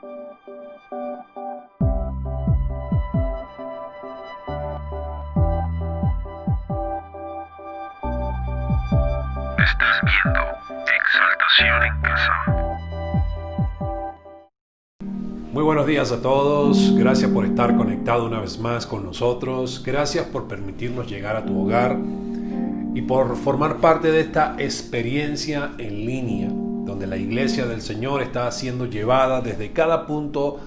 Estás viendo Exaltación en Casa. Muy buenos días a todos, gracias por estar conectado una vez más con nosotros, gracias por permitirnos llegar a tu hogar y por formar parte de esta experiencia en línea, donde la iglesia del Señor está siendo llevada desde cada punto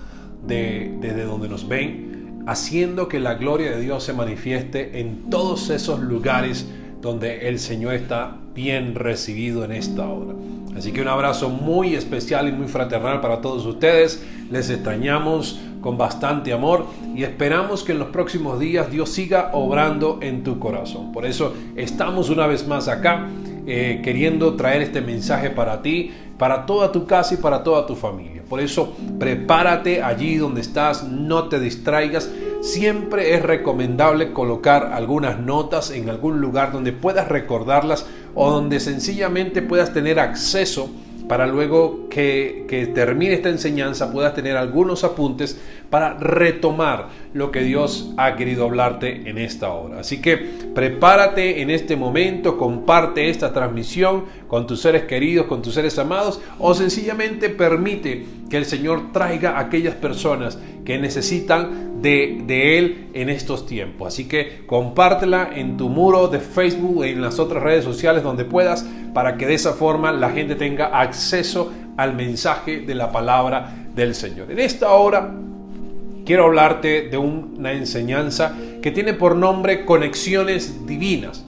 desde donde nos ven, haciendo que la gloria de Dios se manifieste en todos esos lugares donde el Señor está bien recibido en esta hora. Así que un abrazo muy especial y muy fraternal para todos ustedes. Les extrañamos con bastante amor y esperamos que en los próximos días Dios siga obrando en tu corazón. Por eso estamos una vez más acá queriendo traer este mensaje para ti, para toda tu casa y para toda tu familia. Por eso prepárate allí donde estás, no te distraigas. Siempre es recomendable colocar algunas notas en algún lugar donde puedas recordarlas o donde sencillamente puedas tener acceso para luego que termine esta enseñanza puedas tener algunos apuntes para retomar lo que Dios ha querido hablarte en esta hora. Así que prepárate en este momento, comparte esta transmisión con tus seres queridos, con tus seres amados, o sencillamente permite que el Señor traiga a aquellas personas que necesitan de Él en estos tiempos. Así que compártela en tu muro de Facebook, en las otras redes sociales donde puedas, para que de esa forma la gente tenga acceso al mensaje de la palabra del Señor. En esta hora quiero hablarte de una enseñanza que tiene por nombre Conexiones Divinas.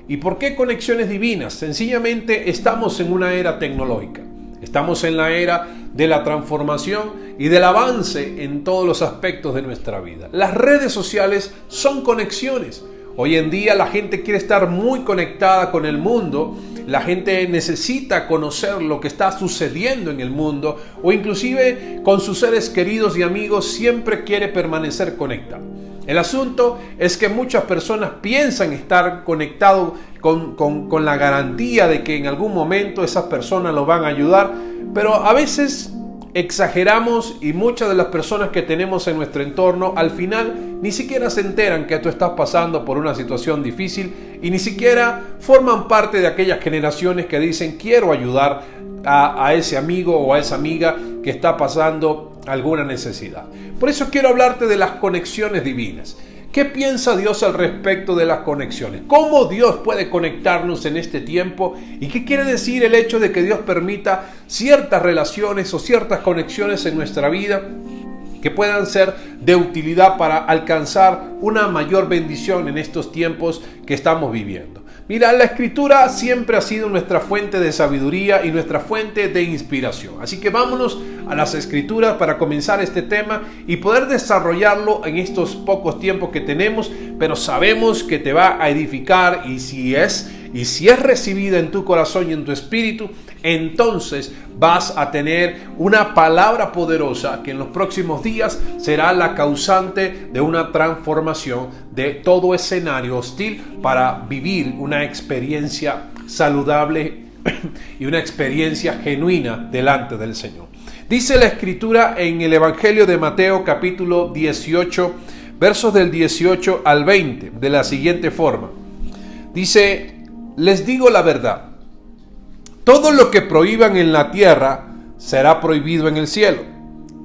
¿Y por qué conexiones divinas? Sencillamente estamos en una era tecnológica. Estamos en la era de la transformación y del avance en todos los aspectos de nuestra vida. Las redes sociales son conexiones. Hoy en día la gente quiere estar muy conectada con el mundo. La gente necesita conocer lo que está sucediendo en el mundo o inclusive con sus seres queridos y amigos siempre quiere permanecer conectado. El asunto es que muchas personas piensan estar conectados con la garantía de que en algún momento esas personas los van a ayudar, pero a veces exageramos y muchas de las personas que tenemos en nuestro entorno al final ni siquiera se enteran que tú estás pasando por una situación difícil y ni siquiera forman parte de aquellas generaciones que dicen quiero ayudar a ese amigo o a esa amiga que está pasando alguna necesidad. Por eso quiero hablarte de las conexiones divinas. ¿Qué piensa Dios al respecto de las conexiones? ¿Cómo Dios puede conectarnos en este tiempo? ¿Y qué quiere decir el hecho de que Dios permita ciertas relaciones o ciertas conexiones en nuestra vida que puedan ser de utilidad para alcanzar una mayor bendición en estos tiempos que estamos viviendo? Mira, la Escritura siempre ha sido nuestra fuente de sabiduría y nuestra fuente de inspiración. Así que vámonos a las Escrituras para comenzar este tema y poder desarrollarlo en estos pocos tiempos que tenemos, pero sabemos que te va a edificar y si es recibida en tu corazón y en tu espíritu, entonces vas a tener una palabra poderosa que en los próximos días será la causante de una transformación de todo escenario hostil para vivir una experiencia saludable y una experiencia genuina delante del Señor. Dice la Escritura en el Evangelio de Mateo capítulo 18, versos del 18 al 20, de la siguiente forma. Dice: les digo la verdad, todo lo que prohíban en la tierra será prohibido en el cielo,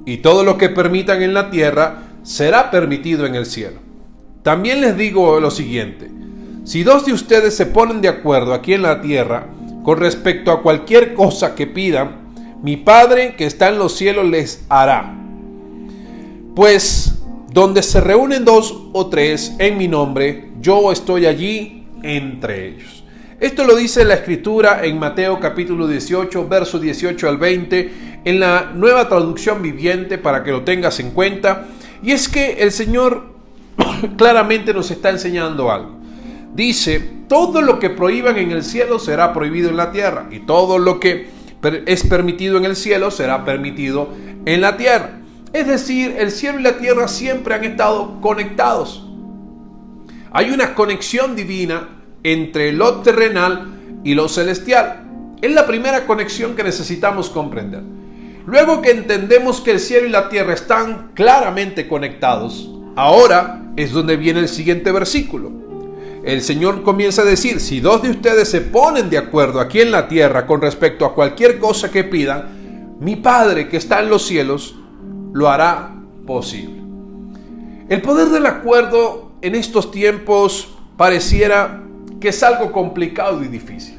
y todo lo que permitan en la tierra será permitido en el cielo. También les digo lo siguiente: si dos de ustedes se ponen de acuerdo aquí en la tierra con respecto a cualquier cosa que pidan, mi Padre que está en los cielos les hará. Pues donde se reúnen dos o tres en mi nombre, yo estoy allí entre ellos. Esto lo dice la Escritura en Mateo capítulo 18, verso 18 al 20, en la Nueva Traducción Viviente, para que lo tengas en cuenta. Y es que el Señor claramente nos está enseñando algo. Dice: todo lo que prohíban en el cielo será prohibido en la tierra, y todo lo que es permitido en el cielo será permitido en la tierra. Es decir, el cielo y la tierra siempre han estado conectados. Hay una conexión divina entre lo terrenal y lo celestial. Es la primera conexión que necesitamos comprender. Luego que entendemos que el cielo y la tierra están claramente conectados, ahora es donde viene el siguiente versículo. El Señor comienza a decir, si dos de ustedes se ponen de acuerdo aquí en la tierra con respecto a cualquier cosa que pidan, mi Padre que está en los cielos lo hará posible. El poder del acuerdo en estos tiempos pareciera que es algo complicado y difícil.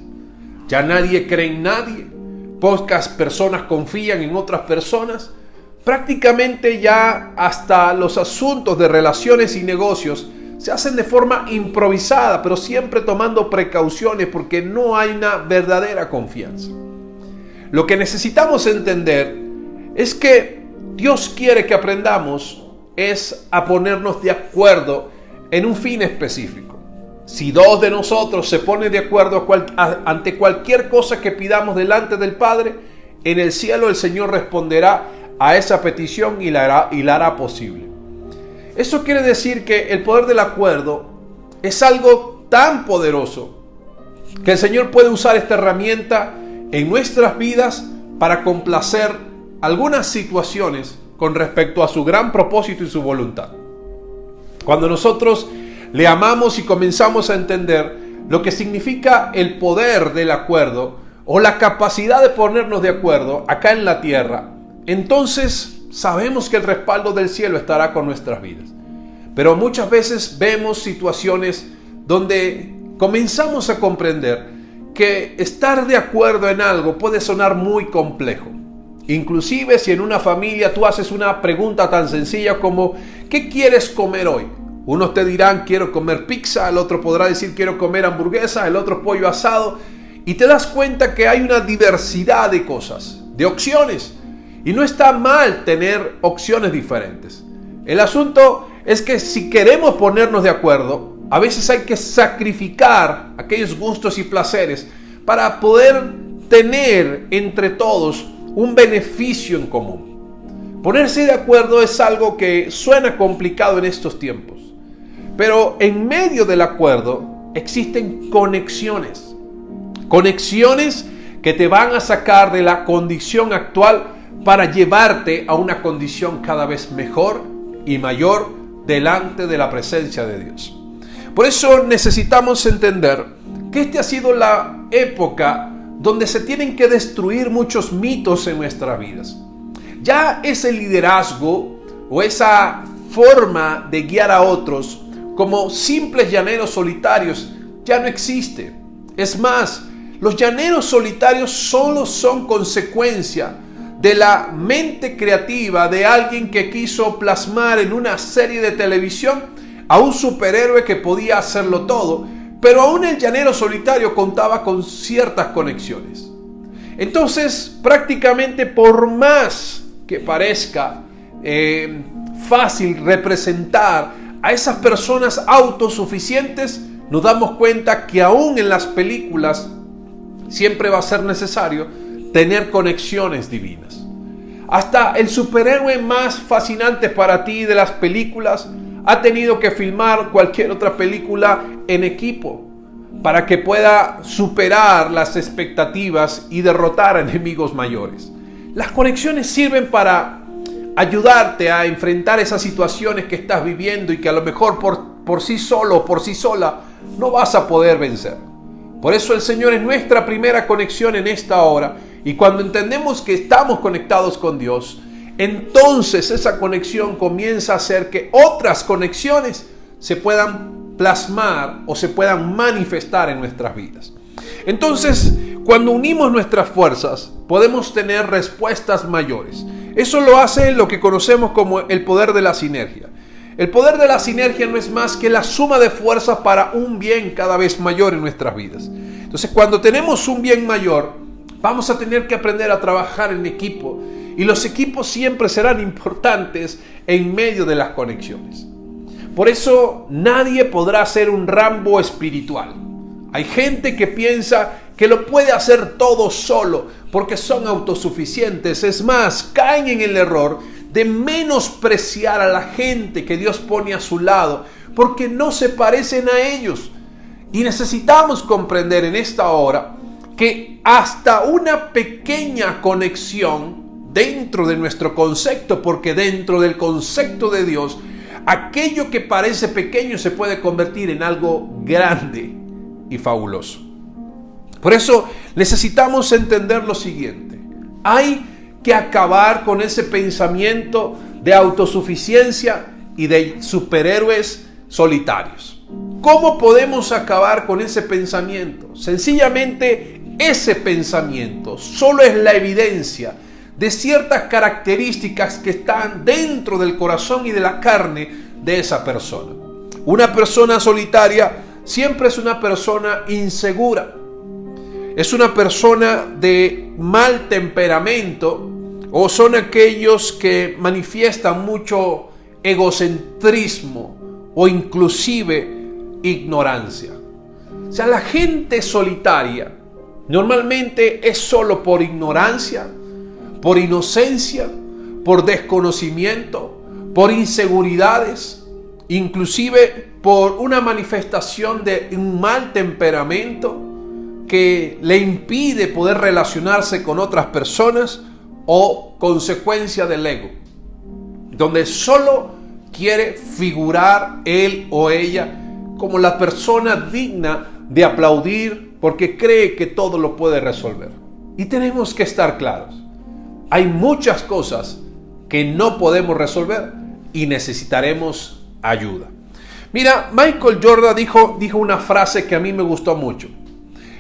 Ya nadie cree en nadie, pocas personas confían en otras personas, prácticamente ya hasta los asuntos de relaciones y negocios se hacen de forma improvisada, pero siempre tomando precauciones porque no hay una verdadera confianza. Lo que necesitamos entender es que Dios quiere que aprendamos es a ponernos de acuerdo en un fin específico. Si dos de nosotros se ponen de acuerdo ante cualquier cosa que pidamos delante del Padre, en el cielo el Señor responderá a esa petición y la hará posible. Eso quiere decir que el poder del acuerdo es algo tan poderoso que el Señor puede usar esta herramienta en nuestras vidas para complacer algunas situaciones con respecto a su gran propósito y su voluntad. Cuando nosotros le amamos y comenzamos a entender lo que significa el poder del acuerdo o la capacidad de ponernos de acuerdo acá en la tierra, entonces sabemos que el respaldo del cielo estará con nuestras vidas. Pero muchas veces vemos situaciones donde comenzamos a comprender que estar de acuerdo en algo puede sonar muy complejo. Inclusive si en una familia tú haces una pregunta tan sencilla como ¿qué quieres comer hoy? Unos te dirán quiero comer pizza, el otro podrá decir quiero comer hamburguesa, el otro pollo asado, y te das cuenta que hay una diversidad de cosas, de opciones, y no está mal tener opciones diferentes. El asunto es que si queremos ponernos de acuerdo, a veces hay que sacrificar aquellos gustos y placeres para poder tener entre todos un beneficio en común. Ponerse de acuerdo es algo que suena complicado en estos tiempos, pero en medio del acuerdo existen conexiones que te van a sacar de la condición actual para llevarte a una condición cada vez mejor y mayor delante de la presencia de Dios. Por eso necesitamos entender que esta ha sido la época donde se tienen que destruir muchos mitos en nuestras vidas. Ya ese liderazgo o esa forma de guiar a otros como simples llaneros solitarios ya no existe. Es más, los llaneros solitarios solo son consecuencia de la mente creativa de alguien que quiso plasmar en una serie de televisión a un superhéroe que podía hacerlo todo, pero aún el llanero solitario contaba con ciertas conexiones. Entonces, prácticamente por más que parezca fácil representar a esas personas autosuficientes, nos damos cuenta que aún en las películas siempre va a ser necesario tener conexiones divinas. Hasta el superhéroe más fascinante para ti de las películas ha tenido que filmar cualquier otra película en equipo para que pueda superar las expectativas y derrotar a enemigos mayores. Las conexiones sirven para ayudarte a enfrentar esas situaciones que estás viviendo y que a lo mejor por sí solo o por sí sola no vas a poder vencer. Por eso el Señor es nuestra primera conexión en esta hora, y cuando entendemos que estamos conectados con Dios, entonces esa conexión comienza a hacer que otras conexiones se puedan plasmar o se puedan manifestar en nuestras vidas. Entonces, cuando unimos nuestras fuerzas, podemos tener respuestas mayores. Eso lo hace lo que conocemos como el poder de la sinergia. El poder de la sinergia no es más que la suma de fuerzas para un bien cada vez mayor en nuestras vidas. Entonces, cuando tenemos un bien mayor, vamos a tener que aprender a trabajar en equipo, y los equipos siempre serán importantes en medio de las conexiones. Por eso nadie podrá ser un Rambo espiritual. Hay gente que piensa que lo puede hacer todo solo porque son autosuficientes. Es más, caen en el error de menospreciar a la gente que Dios pone a su lado porque no se parecen a ellos. Y necesitamos comprender en esta hora que hasta una pequeña conexión dentro de nuestro concepto, porque dentro del concepto de Dios, aquello que parece pequeño se puede convertir en algo grande y fabuloso. Por eso necesitamos entender lo siguiente: hay que acabar con ese pensamiento de autosuficiencia y de superhéroes solitarios. ¿Cómo podemos acabar con ese pensamiento? Sencillamente, ese pensamiento solo es la evidencia de ciertas características que están dentro del corazón y de la carne de esa persona. Una persona solitaria siempre es una persona insegura. Es una persona de mal temperamento, o son aquellos que manifiestan mucho egocentrismo o inclusive ignorancia. O sea, la gente solitaria normalmente es solo por ignorancia, por inocencia, por desconocimiento, por inseguridades, inclusive por una manifestación de un mal temperamento que le impide poder relacionarse con otras personas, o consecuencia del ego, donde solo quiere figurar él o ella como la persona digna de aplaudir porque cree que todo lo puede resolver. Y tenemos que estar claros: hay muchas cosas que no podemos resolver y necesitaremos ayuda. Mira, Michael Jordan dijo una frase que a mí me gustó mucho.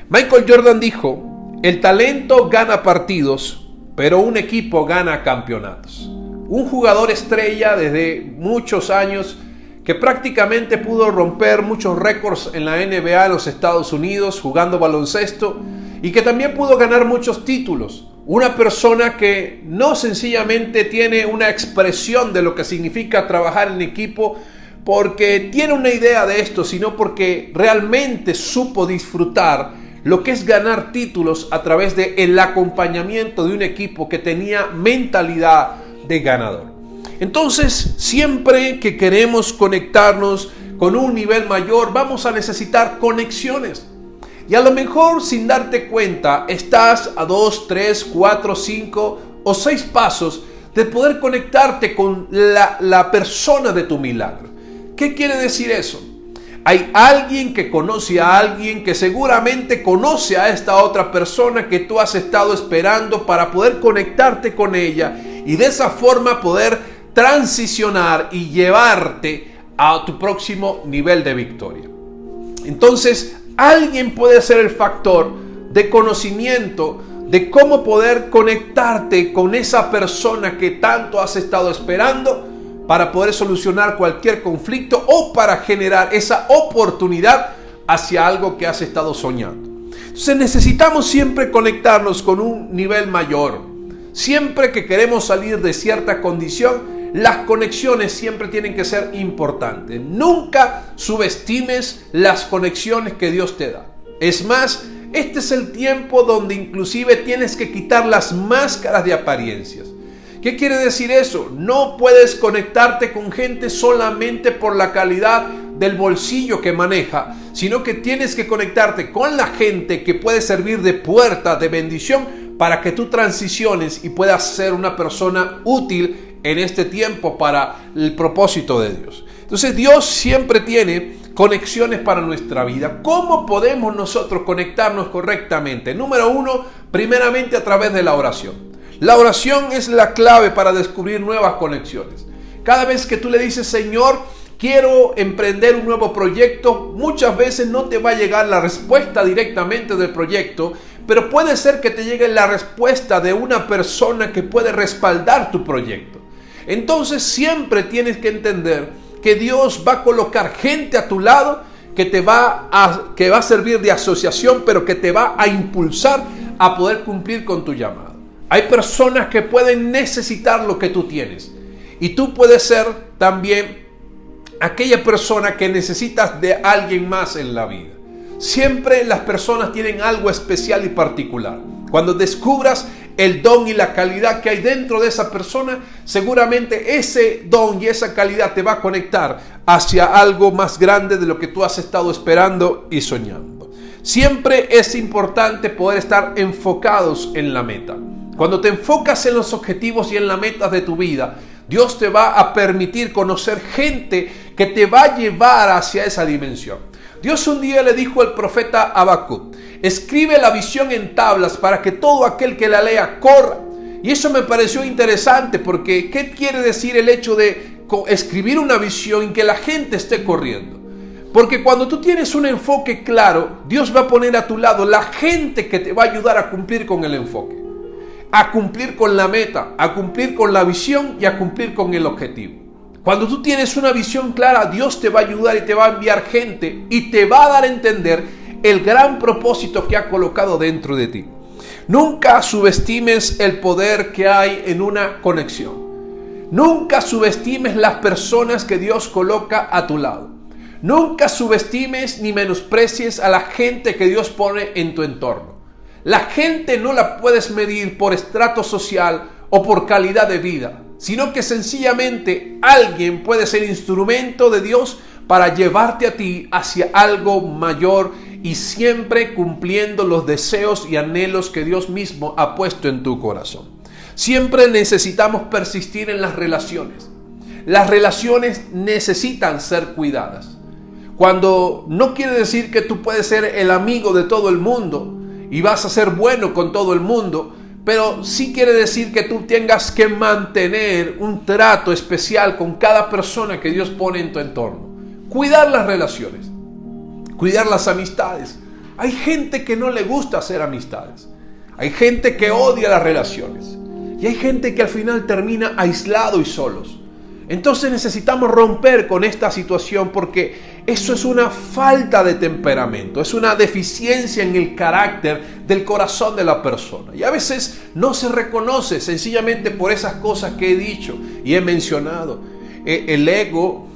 Michael Jordan dijo: el talento gana partidos, pero un equipo gana campeonatos. Un jugador estrella desde muchos años que prácticamente pudo romper muchos récords en la NBA en los Estados Unidos jugando baloncesto, y que también pudo ganar muchos títulos. Una persona que no sencillamente tiene una expresión de lo que significa trabajar en equipo porque tiene una idea de esto, sino porque realmente supo disfrutar lo que es ganar títulos a través del acompañamiento de un equipo que tenía mentalidad de ganador. Entonces, siempre que queremos conectarnos con un nivel mayor, vamos a necesitar conexiones. Y a lo mejor, sin darte cuenta, estás a 2, 3, 4, 5 o 6 pasos de poder conectarte con la persona de tu milagro. ¿Qué quiere decir eso? Hay alguien que conoce a alguien que seguramente conoce a esta otra persona que tú has estado esperando para poder conectarte con ella y de esa forma poder transicionar y llevarte a tu próximo nivel de victoria. Entonces, alguien puede ser el factor de conocimiento de cómo poder conectarte con esa persona que tanto has estado esperando para poder solucionar cualquier conflicto o para generar esa oportunidad hacia algo que has estado soñando. Entonces necesitamos siempre conectarnos con un nivel mayor. Siempre que queremos salir de cierta condición, las conexiones siempre tienen que ser importantes. Nunca subestimes las conexiones que Dios te da. Es más, este es el tiempo donde inclusive tienes que quitar las máscaras de apariencias. ¿Qué quiere decir eso? No puedes conectarte con gente solamente por la calidad del bolsillo que maneja, sino que tienes que conectarte con la gente que puede servir de puerta de bendición para que tú transiciones y puedas ser una persona útil en este tiempo para el propósito de Dios. Entonces, Dios siempre tiene conexiones para nuestra vida. ¿Cómo podemos nosotros conectarnos correctamente? Número 1, primeramente a través de la oración. La oración es la clave para descubrir nuevas conexiones. Cada vez que tú le dices: Señor, quiero emprender un nuevo proyecto, muchas veces no te va a llegar la respuesta directamente del proyecto, pero puede ser que te llegue la respuesta de una persona que puede respaldar tu proyecto. Entonces siempre tienes que entender que Dios va a colocar gente a tu lado que va a servir de asociación, pero que te va a impulsar a poder cumplir con tu llamado. Hay personas que pueden necesitar lo que tú tienes, y tú puedes ser también aquella persona que necesitas de alguien más en la vida. Siempre las personas tienen algo especial y particular. Cuando descubras el don y la calidad que hay dentro de esa persona, seguramente ese don y esa calidad te va a conectar hacia algo más grande de lo que tú has estado esperando y soñando. Siempre es importante poder estar enfocados en la meta. Cuando te enfocas en los objetivos y en las metas de tu vida, Dios te va a permitir conocer gente que te va a llevar hacia esa dimensión. Dios un día le dijo al profeta Habacuc: escribe la visión en tablas para que todo aquel que la lea corra. Y eso me pareció interesante, porque ¿qué quiere decir el hecho de escribir una visión y que la gente esté corriendo? Porque cuando tú tienes un enfoque claro, Dios va a poner a tu lado la gente que te va a ayudar a cumplir con el enfoque, a cumplir con la meta, a cumplir con la visión y a cumplir con el objetivo. Cuando tú tienes una visión clara, Dios te va a ayudar y te va a enviar gente y te va a dar a entender el gran propósito que ha colocado dentro de ti. Nunca subestimes el poder que hay en una conexión. Nunca subestimes las personas que Dios coloca a tu lado. Nunca subestimes ni menosprecies a la gente que Dios pone en tu entorno. La gente no la puedes medir por estrato social o por calidad de vida, sino que sencillamente alguien puede ser instrumento de Dios para llevarte a ti hacia algo mayor y siempre cumpliendo los deseos y anhelos que Dios mismo ha puesto en tu corazón. Siempre necesitamos persistir en las relaciones. Las relaciones necesitan ser cuidadas. Cuando no quiere decir que tú puedes ser el amigo de todo el mundo y vas a ser bueno con todo el mundo, pero sí quiere decir que tú tengas que mantener un trato especial con cada persona que Dios pone en tu entorno. Cuidar las relaciones, cuidar las amistades. Hay gente que no le gusta hacer amistades. Hay gente que odia las relaciones. Y hay gente que al final termina aislado y solos. Entonces necesitamos romper con esta situación, porque eso es una falta de temperamento, es una deficiencia en el carácter del corazón de la persona. Y a veces no se reconoce sencillamente por esas cosas que he dicho y he mencionado. El ego,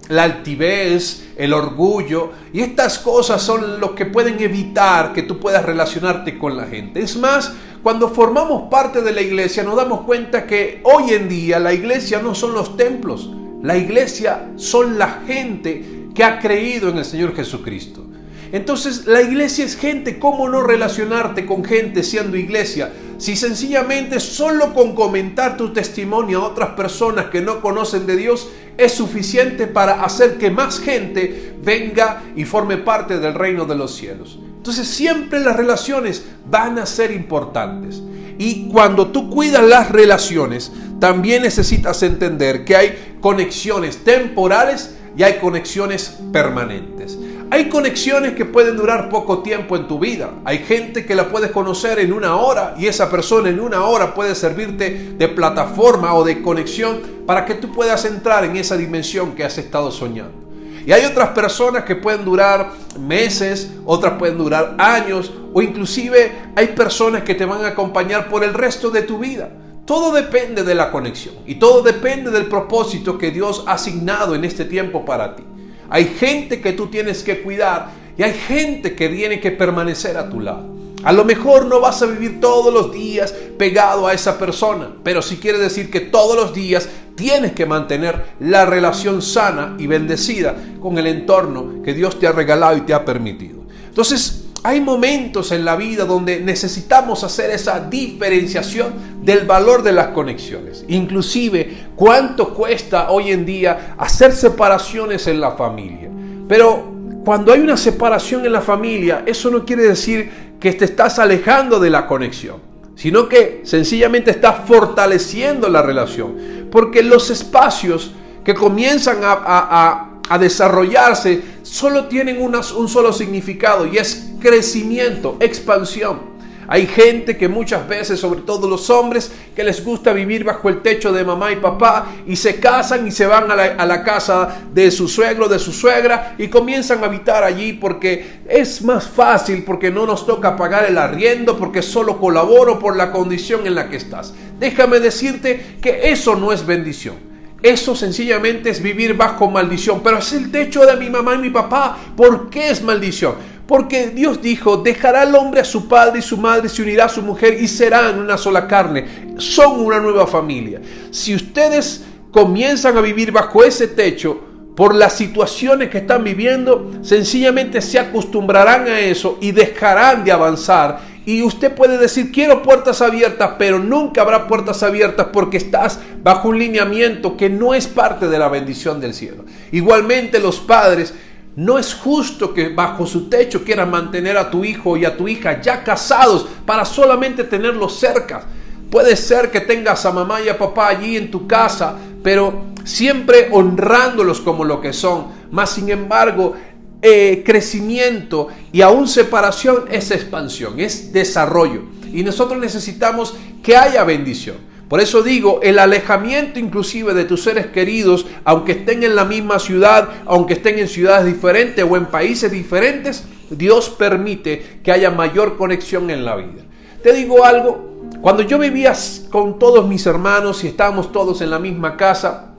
la altivez, el orgullo, y estas cosas son lo que pueden evitar que tú puedas relacionarte con la gente. Es más, cuando formamos parte de la iglesia nos damos cuenta que hoy en día la iglesia no son los templos, la iglesia son la gente que ha creído en el Señor Jesucristo. Entonces la iglesia es gente. ¿Cómo no relacionarte con gente siendo iglesia? Si sencillamente solo con comentar tu testimonio a otras personas que no conocen de Dios es suficiente para hacer que más gente venga y forme parte del reino de los cielos. Entonces siempre las relaciones van a ser importantes. Y cuando tú cuidas las relaciones, también necesitas entender que hay conexiones temporales y hay conexiones permanentes. Hay conexiones que pueden durar poco tiempo en tu vida. Hay gente que la puedes conocer en una hora y esa persona en una hora puede servirte de plataforma o de conexión para que tú puedas entrar en esa dimensión que has estado soñando. Y hay otras personas que pueden durar meses, otras pueden durar años, o inclusive hay personas que te van a acompañar por el resto de tu vida. Todo depende de la conexión y todo depende del propósito que Dios ha asignado en este tiempo para ti. Hay gente que tú tienes que cuidar y hay gente que tiene que permanecer a tu lado. A lo mejor no vas a vivir todos los días pegado a esa persona, pero sí quiere decir que todos los días tienes que mantener la relación sana y bendecida con el entorno que Dios te ha regalado y te ha permitido. Entonces, hay momentos en la vida donde necesitamos hacer esa diferenciación del valor de las conexiones. Inclusive, cuánto cuesta hoy en día hacer separaciones en la familia. Pero cuando hay una separación en la familia, eso no quiere decir que te estás alejando de la conexión, sino que sencillamente estás fortaleciendo la relación. Porque los espacios que comienzan a desarrollarse solo tienen un solo significado, y es crecimiento, expansión. Hay gente que muchas veces, sobre todo los hombres, que les gusta vivir bajo el techo de mamá y papá y se casan y se van a la casa de su suegro, de su suegra, y comienzan a habitar allí porque es más fácil, porque no nos toca pagar el arriendo, porque solo colaboro por la condición en la que estás. Déjame decirte que eso no es bendición. Eso sencillamente es vivir bajo maldición. Pero es el techo de mi mamá y mi papá. ¿Por qué es maldición? Porque Dios dijo: dejará el hombre a su padre y su madre, se unirá a su mujer y serán una sola carne. Son una nueva familia. Si ustedes comienzan a vivir bajo ese techo, por las situaciones que están viviendo, sencillamente se acostumbrarán a eso y dejarán de avanzar Y usted puede decir, quiero puertas abiertas, pero nunca habrá puertas abiertas porque estás bajo un lineamiento que no es parte de la bendición del cielo. Igualmente los padres, no es justo que bajo su techo quieran mantener a tu hijo y a tu hija ya casados para solamente tenerlos cerca. Puede ser que tengas a mamá y a papá allí en tu casa, pero siempre honrándolos como lo que son. Mas sin embargo, crecimiento y aún separación es expansión, es desarrollo. Y nosotros necesitamos que haya bendición. Por eso digo, el alejamiento inclusive de tus seres queridos, aunque estén en la misma ciudad, aunque estén en ciudades diferentes o en países diferentes, Dios permite que haya mayor conexión en la vida. Te digo algo, cuando yo vivía con todos mis hermanos y estábamos todos en la misma casa,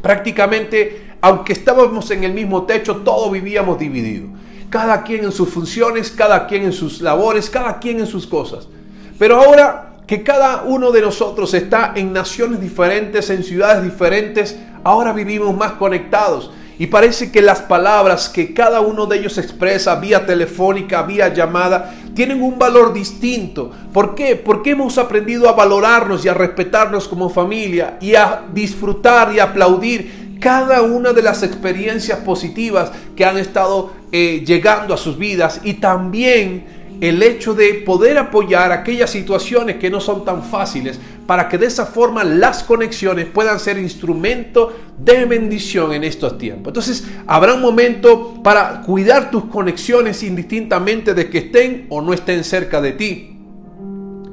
prácticamente, aunque estábamos en el mismo techo, todos vivíamos divididos. Cada quien en sus funciones, cada quien en sus labores, cada quien en sus cosas. Pero ahora que cada uno de nosotros está en naciones diferentes, en ciudades diferentes, ahora vivimos más conectados. Y parece que las palabras que cada uno de ellos expresa vía telefónica, vía llamada, tienen un valor distinto. ¿Por qué? Porque hemos aprendido a valorarnos y a respetarnos como familia y a disfrutar y aplaudir cada una de las experiencias positivas que han estado llegando a sus vidas, y también el hecho de poder apoyar aquellas situaciones que no son tan fáciles, para que de esa forma las conexiones puedan ser instrumento de bendición en estos tiempos. Entonces habrá un momento para cuidar tus conexiones indistintamente de que estén o no estén cerca de ti.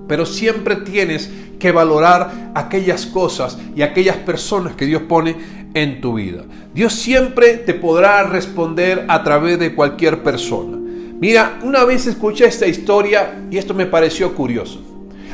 Pero siempre tienes que valorar aquellas cosas y aquellas personas que Dios pone en tu vida. Dios siempre te podrá responder a través de cualquier persona. Mira, una vez escuché esta historia y esto me pareció curioso.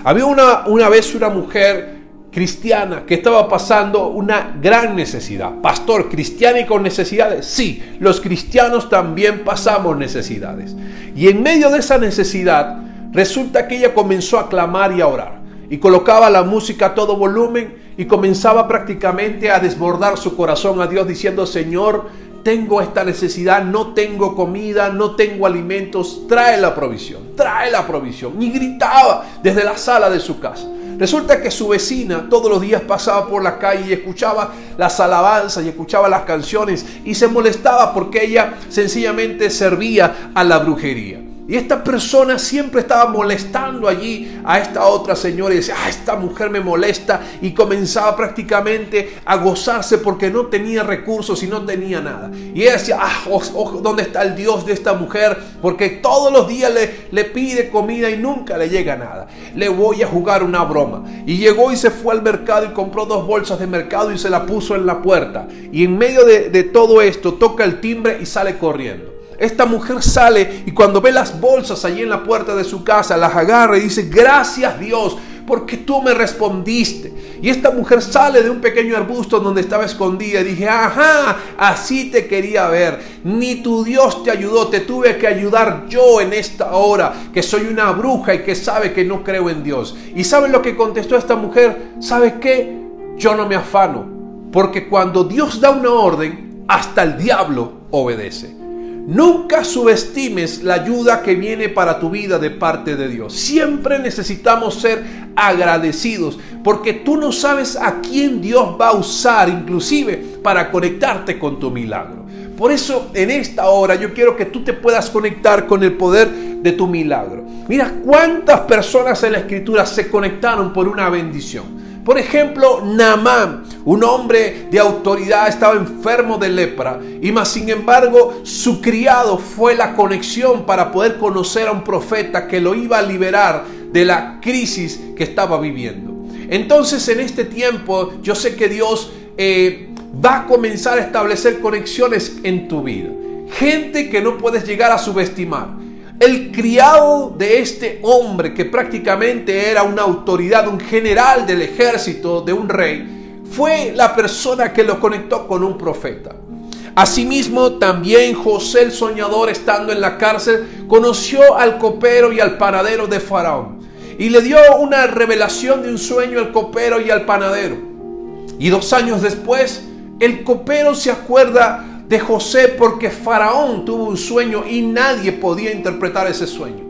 Había una vez una mujer cristiana que estaba pasando una gran necesidad. Pastor, ¿cristiana y con necesidades? Sí, los cristianos también pasamos necesidades. Y en medio de esa necesidad, resulta que ella comenzó a clamar y a orar. Y colocaba la música a todo volumen y comenzaba prácticamente a desbordar su corazón a Dios diciendo, Señor, tengo esta necesidad, no tengo comida, no tengo alimentos, trae la provisión, trae la provisión. Y gritaba desde la sala de su casa. Resulta que su vecina todos los días pasaba por la calle y escuchaba las alabanzas y escuchaba las canciones y se molestaba porque ella sencillamente servía a la brujería. Y esta persona siempre estaba molestando allí a esta otra señora y decía, esta mujer me molesta, y comenzaba prácticamente a gozarse porque no tenía recursos y no tenía nada. Y ella decía, ¿dónde está el Dios de esta mujer? Porque todos los días le pide comida y nunca le llega nada. Le voy a jugar una broma. Y llegó y se fue al mercado y compró 2 bolsas de mercado y se la puso en la puerta. Y en medio de todo esto toca el timbre y sale corriendo. Esta mujer sale y cuando ve las bolsas allí en la puerta de su casa, las agarra y dice, gracias Dios, porque tú me respondiste. Y esta mujer sale de un pequeño arbusto donde estaba escondida y dije, ajá, así te quería ver. Ni tu Dios te ayudó, te tuve que ayudar yo en esta hora, que soy una bruja y que sabe que no creo en Dios. ¿Y saben lo que contestó esta mujer? ¿Sabes qué? Yo no me afano, porque cuando Dios da una orden, hasta el diablo obedece. Nunca subestimes la ayuda que viene para tu vida de parte de Dios. Siempre necesitamos ser agradecidos, porque tú no sabes a quién Dios va a usar, inclusive para conectarte con tu milagro. Por eso en esta hora yo quiero que tú te puedas conectar con el poder de tu milagro. Mira cuántas personas en la Escritura se conectaron por una bendición. Por ejemplo, Naamán, un hombre de autoridad, estaba enfermo de lepra y más sin embargo su criado fue la conexión para poder conocer a un profeta que lo iba a liberar de la crisis que estaba viviendo. Entonces en este tiempo yo sé que Dios va a comenzar a establecer conexiones en tu vida. Gente que no puedes llegar a subestimar. El criado de este hombre, que prácticamente era una autoridad, un general del ejército de un rey, fue la persona que lo conectó con un profeta. Asimismo, también José el soñador, estando en la cárcel, conoció al copero y al panadero de Faraón. Y le dio una revelación de un sueño al copero y al panadero. Y 2 años después, el copero se acuerda de José porque Faraón tuvo un sueño y nadie podía interpretar ese sueño.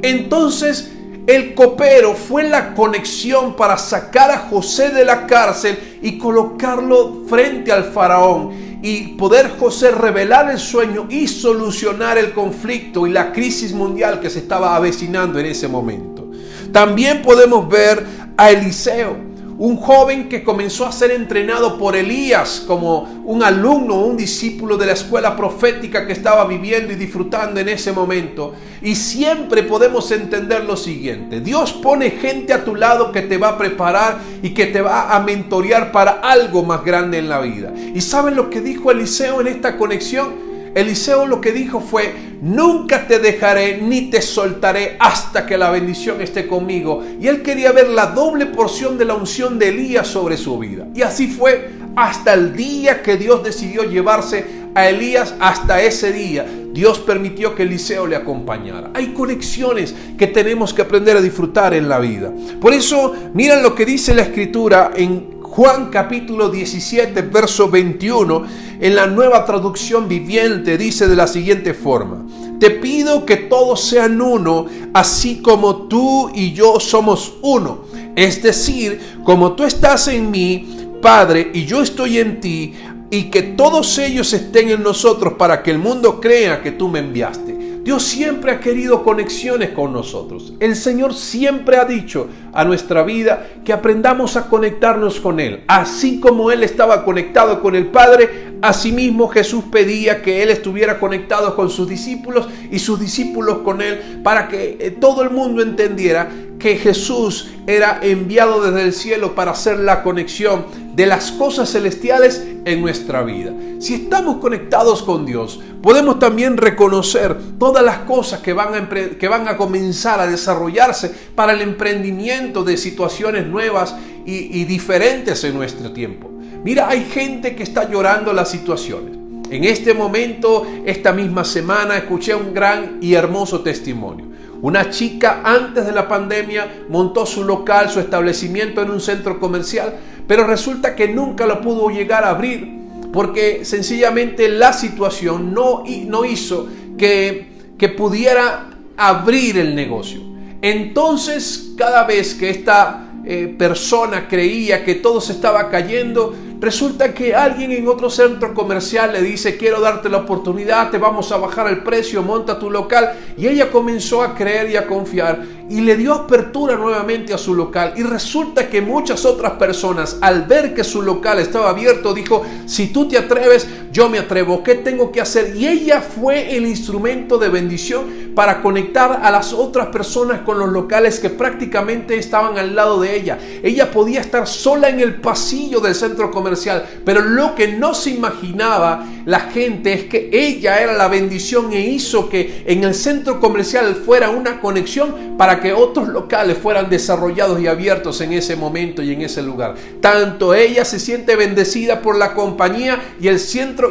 Entonces el copero fue la conexión para sacar a José de la cárcel y colocarlo frente al faraón y poder José revelar el sueño y solucionar el conflicto y la crisis mundial que se estaba avecinando en ese momento. También podemos ver a Eliseo, un joven que comenzó a ser entrenado por Elías como un alumno o un discípulo de la escuela profética que estaba viviendo y disfrutando en ese momento. Y siempre podemos entender lo siguiente: Dios pone gente a tu lado que te va a preparar y que te va a mentorear para algo más grande en la vida. ¿Y saben lo que dijo Eliseo en esta conexión? Eliseo lo que dijo fue: nunca te dejaré ni te soltaré hasta que la bendición esté conmigo. Y él quería ver la doble porción de la unción de Elías sobre su vida. Y así fue hasta el día que Dios decidió llevarse a Elías. Hasta ese día Dios permitió que Eliseo le acompañara. Hay conexiones que tenemos que aprender a disfrutar en la vida. Por eso, miren lo que dice la Escritura en Juan capítulo 17, verso 21, en la Nueva Traducción Viviente, dice de la siguiente forma: te pido que todos sean uno, así como tú y yo somos uno. Es decir, como tú estás en mí, Padre, y yo estoy en ti, y que todos ellos estén en nosotros para que el mundo crea que tú me enviaste. Dios siempre ha querido conexiones con nosotros. El Señor siempre ha dicho a nuestra vida que aprendamos a conectarnos con Él. Así como Él estaba conectado con el Padre, asimismo Jesús pedía que Él estuviera conectado con sus discípulos y sus discípulos con Él, para que todo el mundo entendiera que Jesús era enviado desde el cielo para hacer la conexión de las cosas celestiales en nuestra vida. Si estamos conectados con Dios, podemos también reconocer todas las cosas que van a comenzar a desarrollarse para el emprendimiento de situaciones nuevas y diferentes en nuestro tiempo. Mira, hay gente que está llorando las situaciones. En este momento, esta misma semana, escuché un gran y hermoso testimonio. Una chica antes de la pandemia montó su local, su establecimiento en un centro comercial, pero resulta que nunca lo pudo llegar a abrir porque sencillamente la situación no hizo que pudiera abrir el negocio. Entonces, cada vez que esta persona creía que todo se estaba cayendo, resulta que alguien en otro centro comercial le dice: quiero darte la oportunidad, te vamos a bajar el precio, monta tu local. Y ella comenzó a creer y a confiar y le dio apertura nuevamente a su local. Y resulta que muchas otras personas, al ver que su local estaba abierto, dijo: si tú te atreves, yo me atrevo, ¿qué tengo que hacer? Y ella fue el instrumento de bendición para conectar a las otras personas con los locales que prácticamente estaban al lado de ella. Ella podía estar sola en el pasillo del centro comercial, pero lo que no se imaginaba la gente es que ella era la bendición e hizo que en el centro comercial fuera una conexión para que otros locales fueran desarrollados y abiertos en ese momento y en ese lugar. Tanto ella se siente bendecida por la compañía y el centro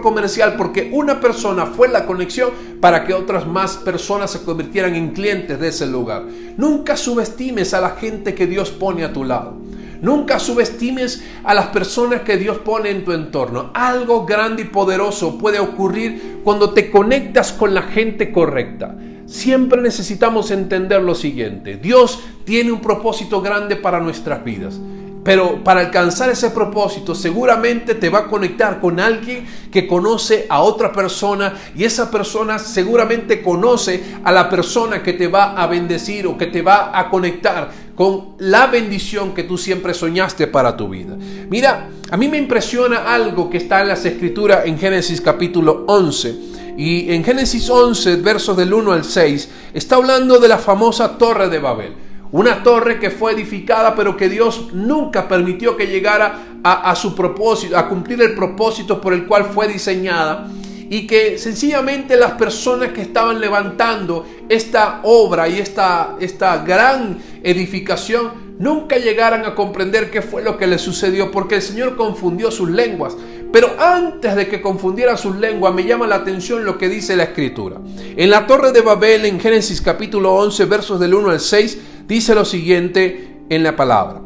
comercial, porque una persona fue la conexión para que otras más personas se convirtieran en clientes de ese lugar. Nunca subestimes a la gente que Dios pone a tu lado. Nunca subestimes a las personas que Dios pone en tu entorno. Algo grande y poderoso puede ocurrir cuando te conectas con la gente correcta. Siempre necesitamos entender lo siguiente: Dios tiene un propósito grande para nuestras vidas. Pero para alcanzar ese propósito seguramente te va a conectar con alguien que conoce a otra persona, y esa persona seguramente conoce a la persona que te va a bendecir o que te va a conectar con la bendición que tú siempre soñaste para tu vida. Mira, a mí me impresiona algo que está en las Escrituras en Génesis capítulo 11. Y en Génesis 11, versos del 1 al 6, está hablando de la famosa Torre de Babel. Una torre que fue edificada, pero que Dios nunca permitió que llegara a su propósito, a cumplir el propósito por el cual fue diseñada. Y que sencillamente las personas que estaban levantando esta obra y esta gran edificación nunca llegaran a comprender qué fue lo que les sucedió, porque el Señor confundió sus lenguas. Pero antes de que confundiera sus lenguas, me llama la atención lo que dice la Escritura. En la Torre de Babel, en Génesis capítulo 11, versos del 1 al 6, dice lo siguiente en la palabra: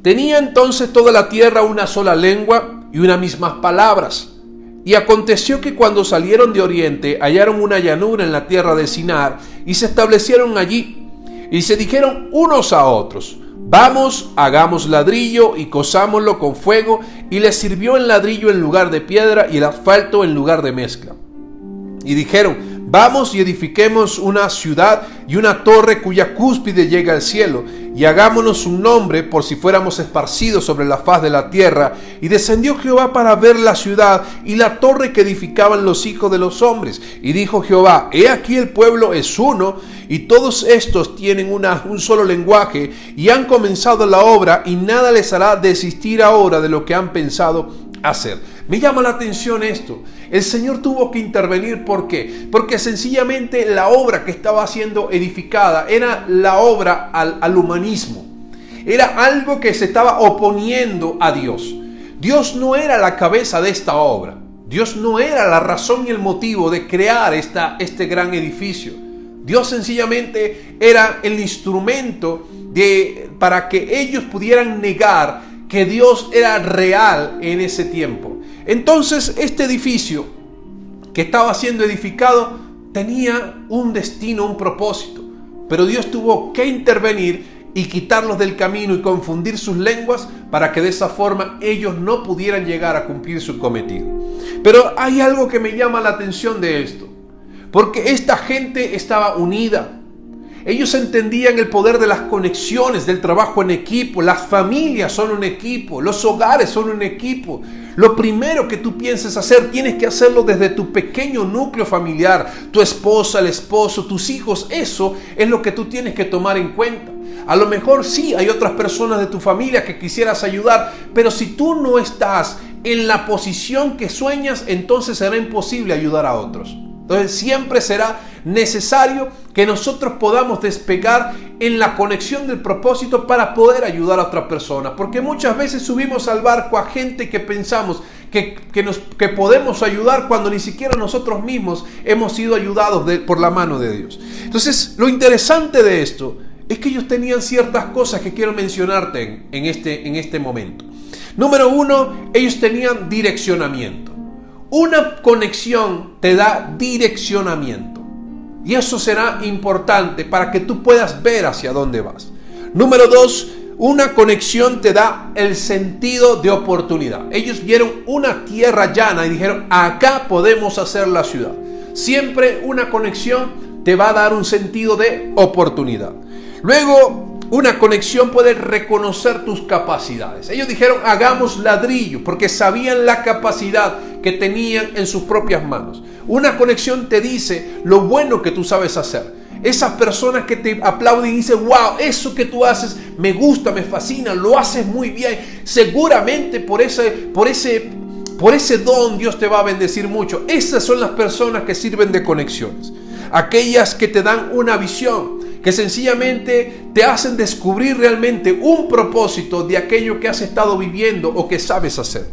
tenía entonces toda la tierra una sola lengua y unas mismas palabras. Y aconteció que cuando salieron de oriente, hallaron una llanura en la tierra de Sinar y se establecieron allí. Y se dijeron unos a otros: vamos, hagamos ladrillo y cosámoslo con fuego. Y les sirvió el ladrillo en lugar de piedra y el asfalto en lugar de mezcla. Y dijeron: vamos y edifiquemos una ciudad y una torre cuya cúspide llega al cielo, y hagámonos un nombre por si fuéramos esparcidos sobre la faz de la tierra. Y descendió Jehová para ver la ciudad y la torre que edificaban los hijos de los hombres. Y dijo Jehová: he aquí el pueblo es uno, y todos estos tienen un solo lenguaje, y han comenzado la obra, y nada les hará desistir ahora de lo que han pensado hacer. Me llama la atención esto. El Señor tuvo que intervenir. ¿Por qué? Porque sencillamente la obra que estaba siendo edificada era la obra al humanismo. Era algo que se estaba oponiendo a Dios. Dios no era la cabeza de esta obra. Dios no era la razón y el motivo de crear este gran edificio. Dios sencillamente era el instrumento para que ellos pudieran negar que Dios era real en ese tiempo. Entonces este edificio que estaba siendo edificado tenía un destino, un propósito, pero Dios tuvo que intervenir y quitarlos del camino y confundir sus lenguas para que de esa forma ellos no pudieran llegar a cumplir su cometido. Pero hay algo que me llama la atención de esto, porque esta gente estaba unida. Ellos entendían el poder de las conexiones, del trabajo en equipo. Las familias son un equipo, los hogares son un equipo. Lo primero que tú pienses hacer, tienes que hacerlo desde tu pequeño núcleo familiar. Tu esposa, el esposo, tus hijos, eso es lo que tú tienes que tomar en cuenta. A lo mejor sí hay otras personas de tu familia que quisieras ayudar, pero si tú no estás en la posición que sueñas, entonces será imposible ayudar a otros. Entonces siempre será necesario que nosotros podamos despegar en la conexión del propósito para poder ayudar a otra persona. Porque muchas veces subimos al barco a gente que pensamos que podemos ayudar cuando ni siquiera nosotros mismos hemos sido ayudados por la mano de Dios. Entonces lo interesante de esto es que ellos tenían ciertas cosas que quiero mencionarte en este momento. Número uno, ellos tenían direccionamiento. Una conexión te da direccionamiento. Y eso será importante para que tú puedas ver hacia dónde vas. Número dos, una conexión te da el sentido de oportunidad. Ellos vieron una tierra llana y dijeron: acá podemos hacer la ciudad. Siempre una conexión te va a dar un sentido de oportunidad. Luego, una conexión puede reconocer tus capacidades. Ellos dijeron: hagamos ladrillo, porque sabían la capacidad que tenían en sus propias manos. Una conexión te dice lo bueno que tú sabes hacer. Esas personas que te aplauden y dicen: wow, eso que tú haces me gusta, me fascina, lo haces muy bien. Seguramente por ese don Dios te va a bendecir mucho. Esas son las personas que sirven de conexiones. Aquellas que te dan una visión, que sencillamente te hacen descubrir realmente un propósito de aquello que has estado viviendo o que sabes hacer.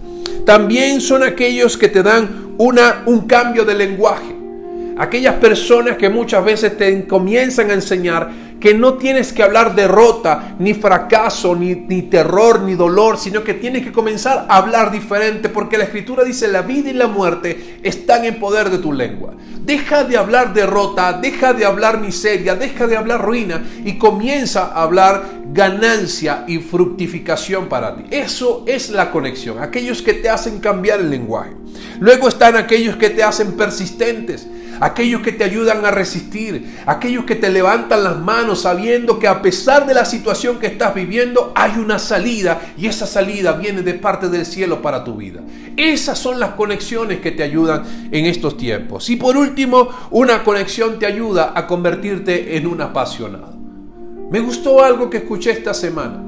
También son aquellos que te dan un cambio de lenguaje. Aquellas personas que muchas veces te comienzan a enseñar que no tienes que hablar derrota, ni fracaso, ni terror, ni dolor, sino que tienes que comenzar a hablar diferente, porque la Escritura dice: la vida y la muerte están en poder de tu lengua. Deja de hablar derrota, deja de hablar miseria, deja de hablar ruina y comienza a hablar ganancia y fructificación para ti. Eso es la conexión, aquellos que te hacen cambiar el lenguaje. Luego están aquellos que te hacen persistentes, aquellos que te ayudan a resistir, aquellos que te levantan las manos sabiendo que a pesar de la situación que estás viviendo hay una salida, y esa salida viene de parte del cielo para tu vida. Esas son las conexiones que te ayudan en estos tiempos. Y por último, una conexión te ayuda a convertirte en un apasionado. Me gustó algo que escuché esta semana.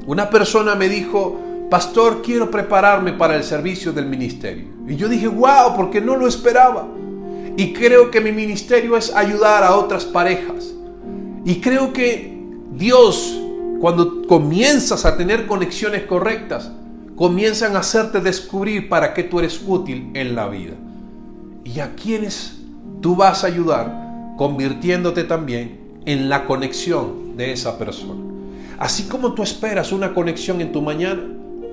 Una persona me dijo: pastor, quiero prepararme para el servicio del ministerio. Y yo dije: wow, porque no lo esperaba. Y creo que mi ministerio es ayudar a otras parejas. Y creo que Dios, cuando comienzas a tener conexiones correctas, comienzan a hacerte descubrir para qué tú eres útil en la vida. Y a quienes tú vas a ayudar, convirtiéndote también en la conexión de esa persona. Así como tú esperas una conexión en tu mañana,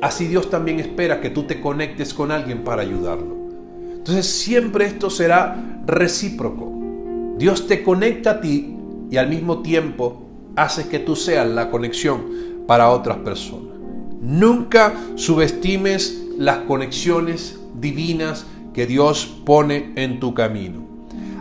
así Dios también espera que tú te conectes con alguien para ayudarlo. Entonces siempre esto será recíproco. Dios te conecta a ti y al mismo tiempo hace que tú seas la conexión para otras personas. Nunca subestimes las conexiones divinas que Dios pone en tu camino.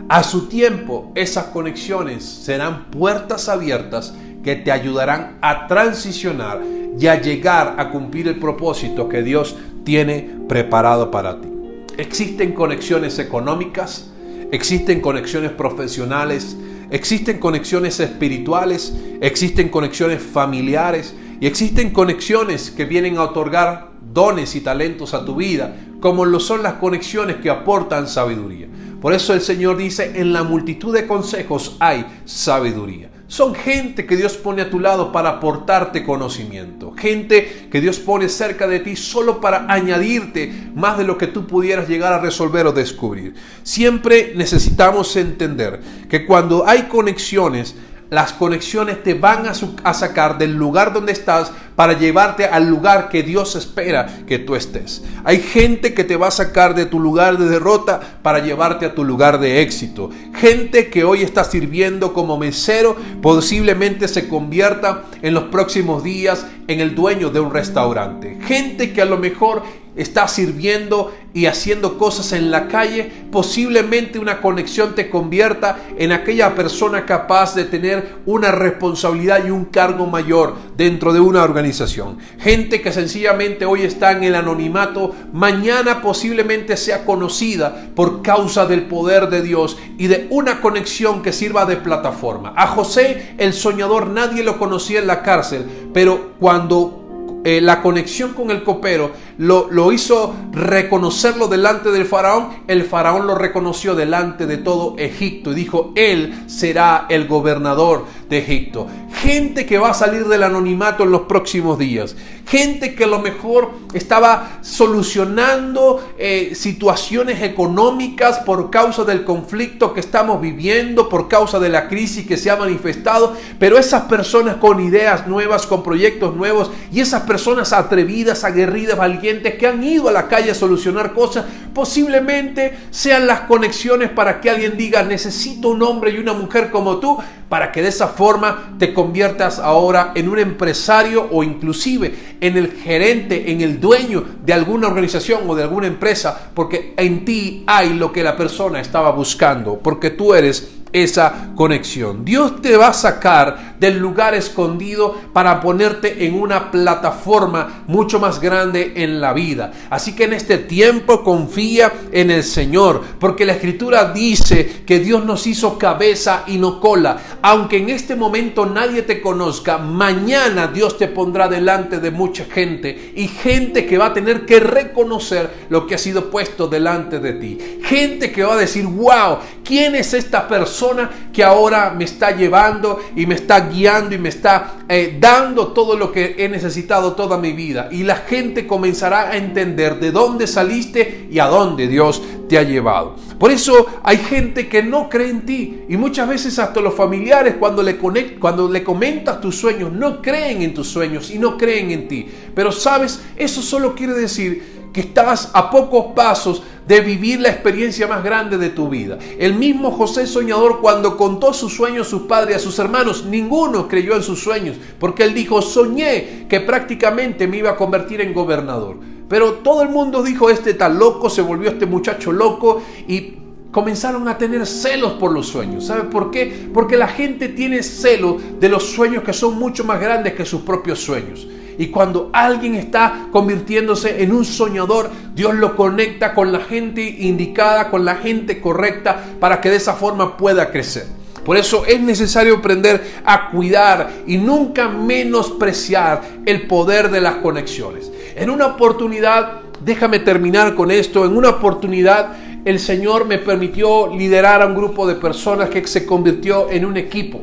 A su tiempo, esas conexiones serán puertas abiertas que te ayudarán a transicionar y a llegar a cumplir el propósito que Dios tiene preparado para ti. Existen conexiones económicas, existen conexiones profesionales, existen conexiones espirituales, existen conexiones familiares y existen conexiones que vienen a otorgar dones y talentos a tu vida, como lo son las conexiones que aportan sabiduría. Por eso el Señor dice, en la multitud de consejos hay sabiduría. Son gente que Dios pone a tu lado para aportarte conocimiento. Gente que Dios pone cerca de ti solo para añadirte más de lo que tú pudieras llegar a resolver o descubrir. Siempre necesitamos entender que cuando hay conexiones, las conexiones te van a sacar del lugar donde estás para llevarte al lugar que Dios espera que tú estés. Hay gente que te va a sacar de tu lugar de derrota para llevarte a tu lugar de éxito. Gente que hoy está sirviendo como mesero posiblemente se convierta en los próximos días en el dueño de un restaurante. Gente que a lo mejor está sirviendo y haciendo cosas en la calle, posiblemente una conexión te convierta en aquella persona capaz de tener una responsabilidad y un cargo mayor dentro de una organización. Gente que sencillamente hoy está en el anonimato, mañana posiblemente sea conocida por causa del poder de Dios y de una conexión que sirva de plataforma. A José, el soñador, nadie lo conocía en la cárcel, pero cuando la conexión con el copero lo hizo reconocerlo delante del faraón, el faraón lo reconoció delante de todo Egipto y dijo, él será el gobernador de Egipto. Gente que va a salir del anonimato en los próximos días. Gente que a lo mejor estaba solucionando situaciones económicas por causa del conflicto que estamos viviendo, por causa de la crisis que se ha manifestado, pero esas personas con ideas nuevas, con proyectos nuevos y esas personas atrevidas, aguerridas, valientes que han ido a la calle a solucionar cosas, posiblemente sean las conexiones para que alguien diga, necesito un hombre y una mujer como tú, para que de esa forma te conviertas ahora en un empresario o inclusive en el gerente, en el dueño de alguna organización o de alguna empresa, porque en ti hay lo que la persona estaba buscando, porque tú eres esa conexión. Dios te va a sacar del lugar escondido para ponerte en una plataforma mucho más grande en la vida. Así que en este tiempo confía en el Señor, porque la Escritura dice que Dios nos hizo cabeza y no cola. Aunque en este momento nadie te conozca, mañana Dios te pondrá delante de mucha gente y gente que va a tener que reconocer lo que ha sido puesto delante de ti. Gente que va a decir, wow, ¿quién es esta persona que ahora me está llevando y me está guiando y me está dando todo lo que he necesitado toda mi vida? Y la gente comenzará a entender de dónde saliste y a dónde Dios te ha llevado. Por eso hay gente que no cree en ti y muchas veces hasta los familiares cuando le comentas tus sueños no creen en tus sueños y no creen en ti. Pero sabes, eso solo quiere decir que estás a pocos pasos de vivir la experiencia más grande de tu vida. El mismo José soñador, cuando contó sus sueños a sus padres y a sus hermanos, ninguno creyó en sus sueños, porque él dijo, soñé que prácticamente me iba a convertir en gobernador. Pero todo el mundo dijo, este está loco, se volvió este muchacho loco, y comenzaron a tener celos por los sueños. ¿Sabe por qué? Porque la gente tiene celos de los sueños que son mucho más grandes que sus propios sueños. Y cuando alguien está convirtiéndose en un soñador, Dios lo conecta con la gente indicada, con la gente correcta, para que de esa forma pueda crecer. Por eso es necesario aprender a cuidar y nunca menospreciar el poder de las conexiones. En una oportunidad, déjame terminar con esto, en una oportunidad el Señor me permitió liderar a un grupo de personas que se convirtió en un equipo.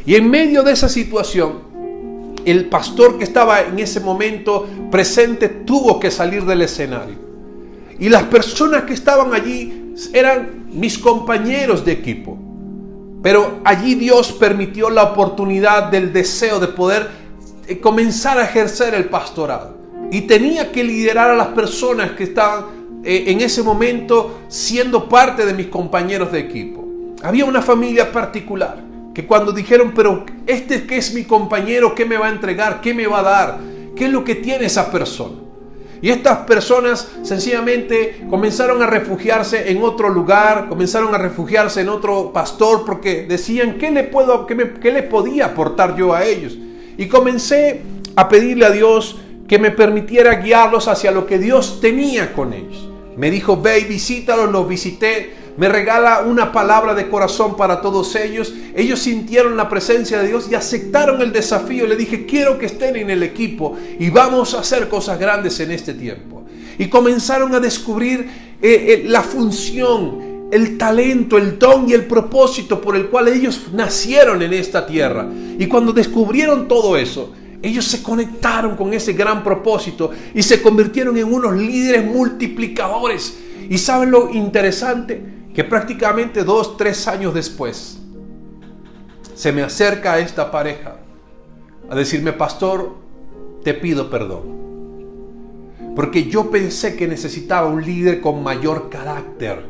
Y en medio de esa situación, el pastor que estaba en ese momento presente tuvo que salir del escenario. Y las personas que estaban allí eran mis compañeros de equipo. Pero allí Dios permitió la oportunidad del deseo de poder comenzar a ejercer el pastorado. y tenía que liderar a las personas que estaban en ese momento siendo parte de mis compañeros de equipo. Había una familia particular que cuando dijeron, pero este que es mi compañero, ¿qué me va a entregar? ¿Qué me va a dar? ¿Qué es lo que tiene esa persona? Y estas personas sencillamente comenzaron a refugiarse en otro lugar, comenzaron a refugiarse en otro pastor, porque decían, ¿qué le podía aportar yo a ellos? Y comencé a pedirle a Dios que me permitiera guiarlos hacia lo que Dios tenía con ellos. Me dijo, ve y visítalos, los visité. Me regala una palabra de corazón para todos ellos. Ellos sintieron la presencia de Dios y aceptaron el desafío. Le dije, quiero que estén en el equipo y vamos a hacer cosas grandes en este tiempo. Y comenzaron a descubrir la función, el talento, el don y el propósito por el cual ellos nacieron en esta tierra. Y cuando descubrieron todo eso, ellos se conectaron con ese gran propósito y se convirtieron en unos líderes multiplicadores. ¿Y saben lo interesante? Que prácticamente 2-3 años después se me acerca a esta pareja a decirme, pastor, te pido perdón, porque yo pensé que necesitaba un líder con mayor carácter,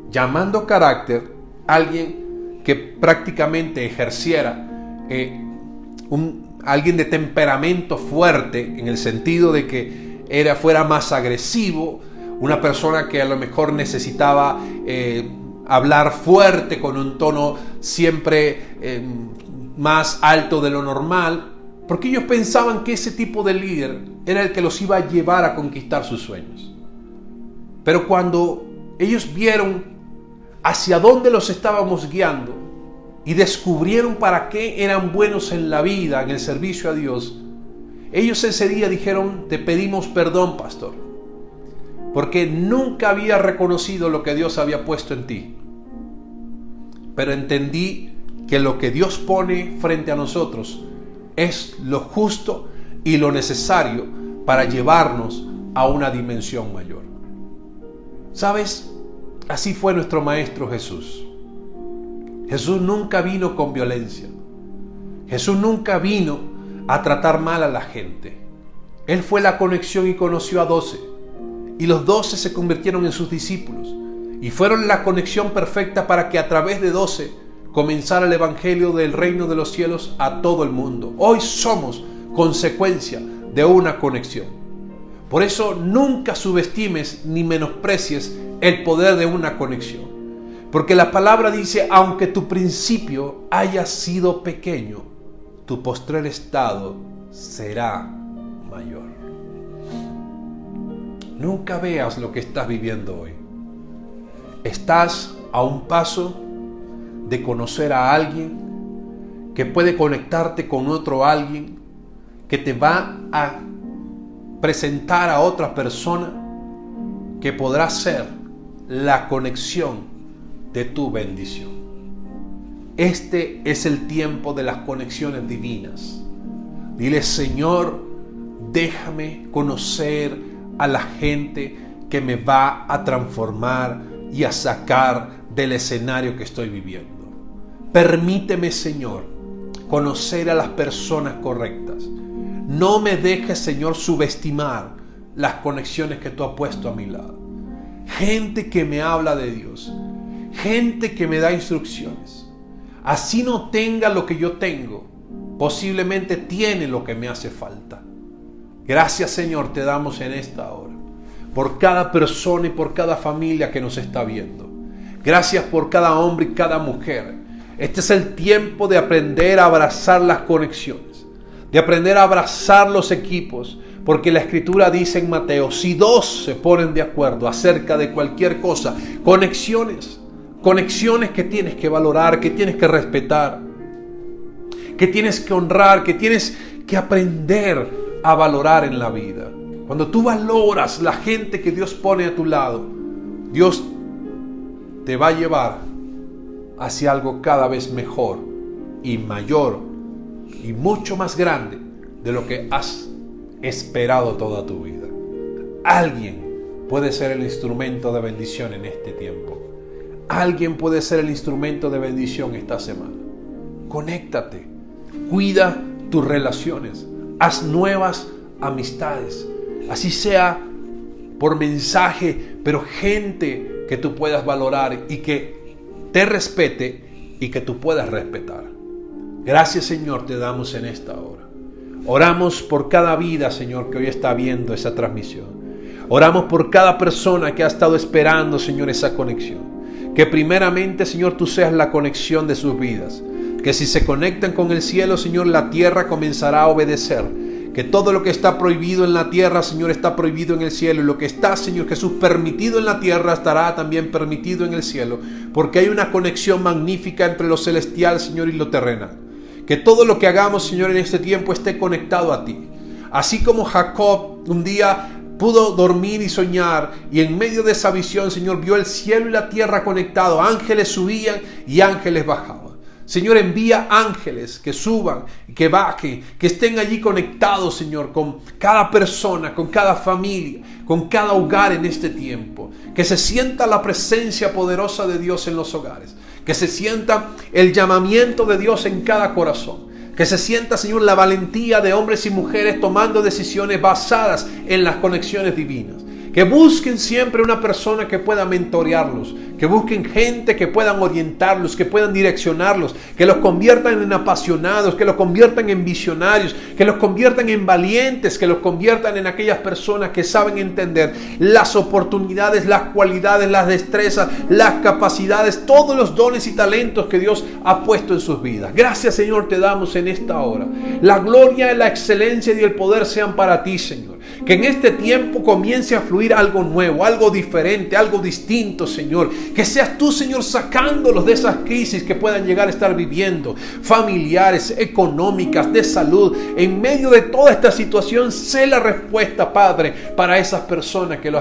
llamando carácter alguien que prácticamente ejerciera alguien de temperamento fuerte, en el sentido de que fuera más agresivo, una persona que a lo mejor necesitaba hablar fuerte, con un tono siempre más alto de lo normal, porque ellos pensaban que ese tipo de líder era el que los iba a llevar a conquistar sus sueños. Pero cuando ellos vieron hacia dónde los estábamos guiando y descubrieron para qué eran buenos en la vida, en el servicio a Dios, ellos ese día dijeron, te pedimos perdón, pastor, porque nunca había reconocido lo que Dios había puesto en ti. Pero entendí que lo que Dios pone frente a nosotros es lo justo y lo necesario para llevarnos a una dimensión mayor. ¿Sabes? Así fue nuestro Maestro Jesús. Jesús nunca vino con violencia. Jesús nunca vino a tratar mal a la gente. Él fue la conexión y conoció a 12. Y los 12 se convirtieron en sus discípulos. Y fueron la conexión perfecta para que a través de 12 comenzara el evangelio del reino de los cielos a todo el mundo. Hoy somos consecuencia de una conexión. Por eso nunca subestimes ni menosprecies el poder de una conexión. Porque la palabra dice, aunque tu principio haya sido pequeño, tu postrer estado será mayor. Nunca veas lo que estás viviendo hoy. Estás a un paso de conocer a alguien que puede conectarte con otro alguien, que te va a presentar a otra persona que podrá ser la conexión de tu bendición. Este es el tiempo de las conexiones divinas. Dile, Señor, déjame conocer a la gente que me va a transformar y a sacar del escenario que estoy viviendo. Permíteme, Señor, conocer a las personas correctas. No me dejes, Señor, subestimar las conexiones que tú has puesto a mi lado. Gente que me habla de Dios, gente que me da instrucciones. Así no tenga lo que yo tengo, posiblemente tiene lo que me hace falta. Gracias, Señor, te damos en esta hora por cada persona y por cada familia que nos está viendo. Gracias por cada hombre y cada mujer. Este es el tiempo de aprender a abrazar las conexiones, de aprender a abrazar los equipos, porque la Escritura dice en Mateo, si 2 se ponen de acuerdo acerca de cualquier cosa, conexiones que tienes que valorar, que tienes que respetar, que tienes que honrar, que tienes que aprender a valorar en la vida. Cuando tú valoras la gente que Dios pone a tu lado, Dios te va a llevar hacia algo cada vez mejor y mayor y mucho más grande de lo que has esperado toda tu vida. Alguien puede ser el instrumento de bendición en este tiempo. Alguien puede ser el instrumento de bendición esta semana. Conéctate, cuida tus relaciones, haz nuevas amistades, así sea por mensaje, pero gente que tú puedas valorar y que te respete y que tú puedas respetar. Gracias, Señor, te damos en esta hora. Oramos por cada vida, Señor, que hoy está viendo esa transmisión. Oramos por cada persona que ha estado esperando, Señor, esa conexión. Que primeramente, Señor, tú seas la conexión de sus vidas. Que si se conectan con el cielo, Señor, la tierra comenzará a obedecer. Que todo lo que está prohibido en la tierra, Señor, está prohibido en el cielo. Y lo que está, Señor Jesús, permitido en la tierra, estará también permitido en el cielo. Porque hay una conexión magnífica entre lo celestial, Señor, y lo terrenal. Que todo lo que hagamos, Señor, en este tiempo esté conectado a ti. Así como Jacob un día pudo dormir y soñar, y en medio de esa visión, Señor, vio el cielo y la tierra conectados. Ángeles subían y ángeles bajaban. Señor, envía ángeles que suban, que bajen, que estén allí conectados, Señor, con cada persona, con cada familia, con cada hogar en este tiempo. Que se sienta la presencia poderosa de Dios en los hogares. Que se sienta el llamamiento de Dios en cada corazón. Que se sienta, Señor, la valentía de hombres y mujeres tomando decisiones basadas en las conexiones divinas. Que busquen siempre una persona que pueda mentorearlos. Que busquen gente que puedan orientarlos, que puedan direccionarlos. Que los conviertan en apasionados, que los conviertan en visionarios. Que los conviertan en valientes, que los conviertan en aquellas personas que saben entender las oportunidades, las cualidades, las destrezas, las capacidades, todos los dones y talentos que Dios ha puesto en sus vidas. Gracias, Señor, te damos en esta hora. La gloria, la excelencia y el poder sean para ti, Señor. Que en este tiempo comience a fluir algo nuevo, algo diferente, algo distinto, Señor. Que seas tú, Señor, sacándolos de esas crisis que puedan llegar a estar viviendo, familiares, económicas, de salud. En medio de toda esta situación, sé la respuesta, Padre, para esas personas que lo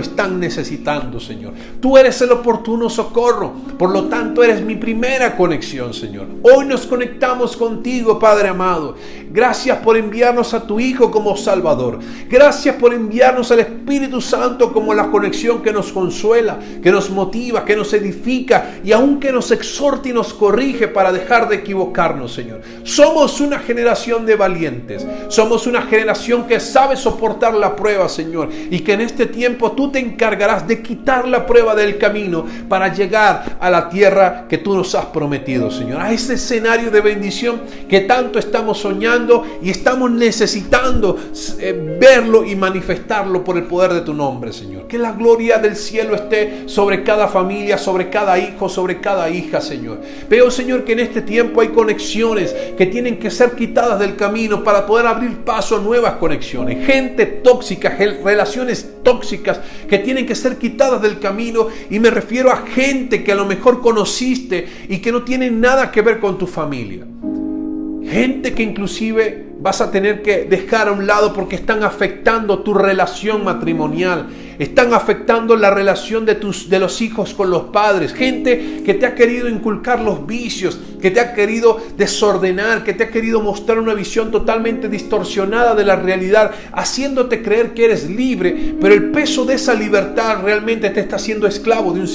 están necesitando, Señor. Tú eres el oportuno socorro. Por lo tanto, eres mi primera conexión, Señor. Hoy nos conectamos contigo, Padre amado. Gracias por enviarnos a tu Hijo como Salvador. Gracias por enviarnos al Espíritu Santo como la conexión que nos consuela, que nos motiva, que nos edifica y aún que nos exhorta y nos corrige para dejar de equivocarnos, Señor. Somos una generación de valientes. Somos una generación que sabe soportar la prueba, Señor. Y que en este tiempo tú te encargarás de quitar la prueba del camino para llegar a la tierra que tú nos has prometido, Señor. A ese escenario de bendición que tanto estamos soñando y estamos necesitando verlo y manifestarlo por el poder de tu nombre, Señor. Que la gloria del cielo esté sobre cada familia, sobre cada hijo, sobre cada hija, Señor. Veo, Señor, que en este tiempo hay conexiones que tienen que ser quitadas del camino para poder abrir paso a nuevas conexiones. Gente tóxica, relaciones tóxicas que tienen que ser quitadas del camino, y me refiero a gente que a lo mejor conociste y que no tiene nada que ver con tu familia. Gente que inclusive vas a tener que dejar a un lado porque están afectando tu relación matrimonial. Están afectando la relación de los hijos con los padres. Gente que te ha querido inculcar los vicios, que te ha querido desordenar, que te ha querido mostrar una visión totalmente distorsionada de la realidad, haciéndote creer que eres libre, pero el peso de esa libertad realmente te está haciendo esclavo de un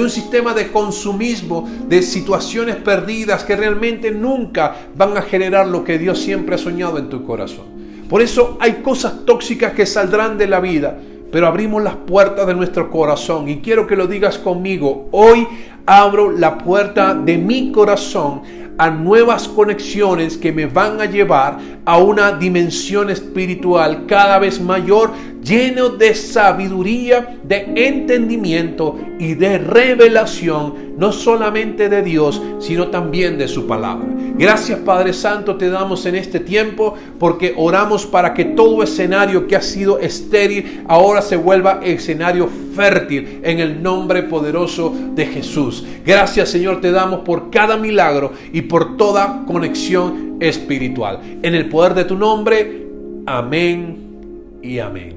sistema de consumismo, de situaciones perdidas que realmente nunca van a generar lo que Dios siempre ha soñado en tu corazón. Por eso hay cosas tóxicas que saldrán de la vida, pero abrimos las puertas de nuestro corazón, y quiero que lo digas conmigo. Hoy abro la puerta de mi corazón a nuevas conexiones que me van a llevar a una dimensión espiritual cada vez mayor, lleno de sabiduría, de entendimiento y de revelación, no solamente de Dios, sino también de su palabra. Gracias, Padre Santo, te damos en este tiempo, porque oramos para que todo escenario que ha sido estéril ahora se vuelva escenario fértil en el nombre poderoso de Jesús. Gracias, Señor, te damos por cada milagro y por toda conexión espiritual. En el poder de tu nombre, amén y amén.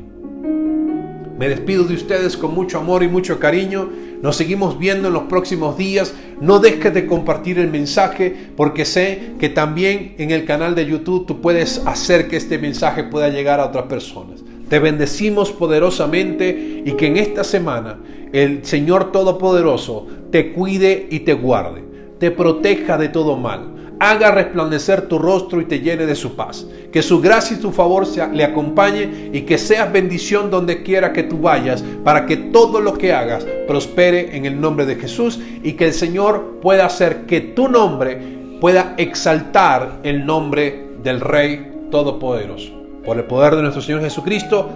Me despido de ustedes con mucho amor y mucho cariño. Nos seguimos viendo en los próximos días. No dejes de compartir el mensaje, porque sé que también en el canal de YouTube tú puedes hacer que este mensaje pueda llegar a otras personas. Te bendecimos poderosamente, y que en esta semana el Señor Todopoderoso te cuide y te guarde, te proteja de todo mal. haga resplandecer tu rostro y te llene de su paz. Que su gracia y su favor le acompañe y que seas bendición donde quiera que tú vayas, para que todo lo que hagas prospere en el nombre de Jesús y que el Señor pueda hacer que tu nombre pueda exaltar el nombre del Rey Todopoderoso. Por el poder de nuestro Señor Jesucristo.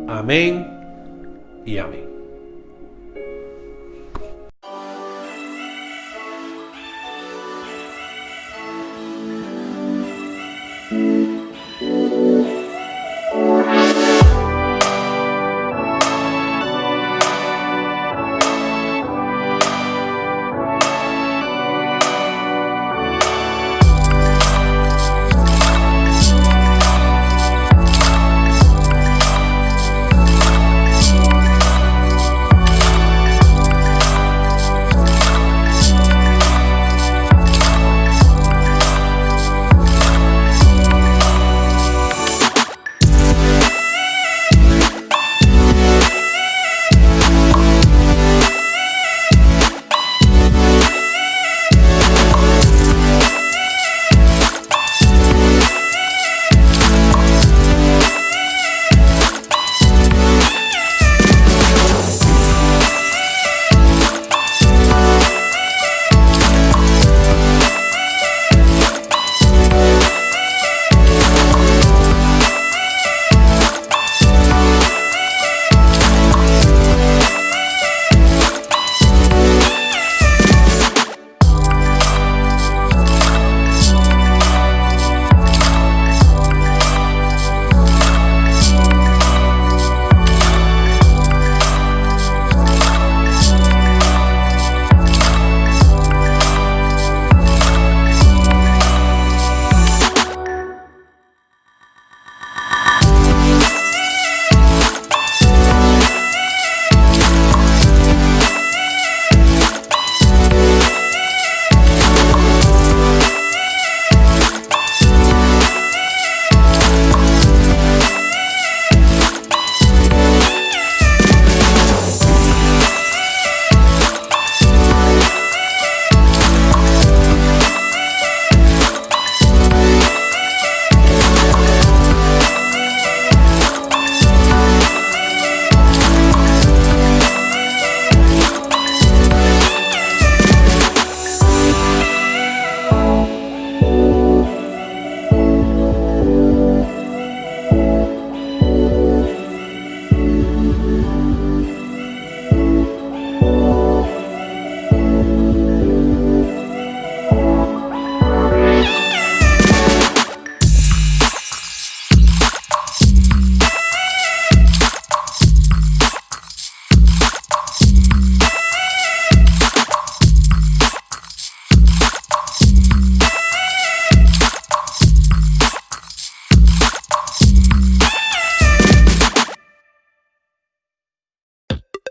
Amén y amén.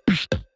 Psst.